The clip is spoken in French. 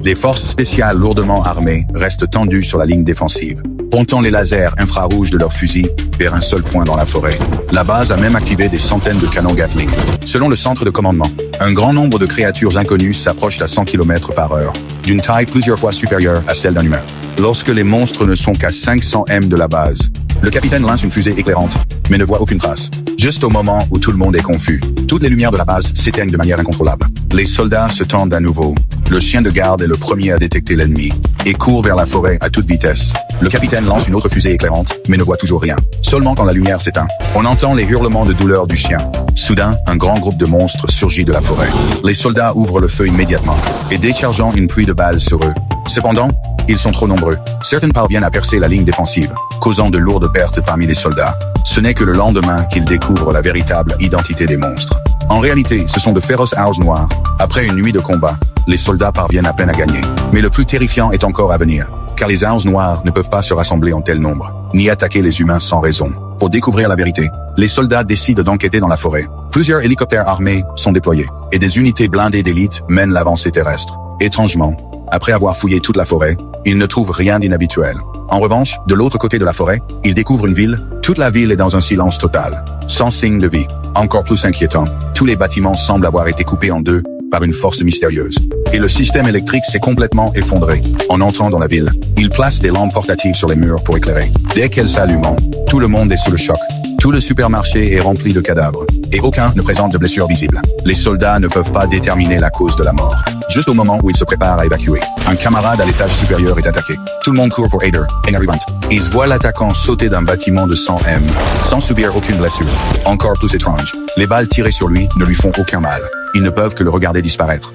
Les forces spéciales lourdement armées restent tendues sur la ligne défensive, pointant les lasers infrarouges de leurs fusils vers un seul point dans la forêt. La base a même activé des centaines de canons Gatling. Selon le centre de commandement, un grand nombre de créatures inconnues s'approchent à 100 km/h, d'une taille plusieurs fois supérieure à celle d'un humain. Lorsque les monstres ne sont qu'à 500 m de la base, le capitaine lance une fusée éclairante, mais ne voit aucune trace. Juste au moment où tout le monde est confus, toutes les lumières de la base s'éteignent de manière incontrôlable. Les soldats se tendent à nouveau. Le chien de garde est le premier à détecter l'ennemi et court vers la forêt à toute vitesse. Le capitaine lance une autre fusée éclairante, mais ne voit toujours rien. Seulement quand la lumière s'éteint, on entend les hurlements de douleur du chien. Soudain, un grand groupe de monstres surgit de la forêt. Les soldats ouvrent le feu immédiatement et déchargeant une pluie de balles sur eux. Cependant, ils sont trop nombreux. Certains parviennent à percer la ligne défensive, causant de lourdes pertes parmi les soldats. Ce n'est que le lendemain qu'ils découvrent la véritable identité des monstres. En réalité, ce sont de féroces owls noirs. Après une nuit de combat, les soldats parviennent à peine à gagner. Mais le plus terrifiant est encore à venir, car les owls noirs ne peuvent pas se rassembler en tel nombre, ni attaquer les humains sans raison. Pour découvrir la vérité, les soldats décident d'enquêter dans la forêt. Plusieurs hélicoptères armés sont déployés, et des unités blindées d'élite mènent l'avancée terrestre. Étrangement, après avoir fouillé toute la forêt, ils ne trouvent rien d'inhabituel. En revanche, de l'autre côté de la forêt, ils découvrent une ville. Toute la ville est dans un silence total, sans signe de vie. Encore plus inquiétant, tous les bâtiments semblent avoir été coupés en deux par une force mystérieuse. Et le système électrique s'est complètement effondré. En entrant dans la ville, ils placent des lampes portatives sur les murs pour éclairer. Dès qu'elles s'allument, tout le monde est sous le choc. Tout le supermarché est rempli de cadavres, et aucun ne présente de blessures visibles. Les soldats ne peuvent pas déterminer la cause de la mort. Juste au moment où ils se préparent à évacuer, un camarade à l'étage supérieur est attaqué. Tout le monde court pour Aider, Enarivant. Ils voient l'attaquant sauter d'un bâtiment de 100 m, sans subir aucune blessure. Encore plus étrange, les balles tirées sur lui ne lui font aucun mal. Ils ne peuvent que le regarder disparaître.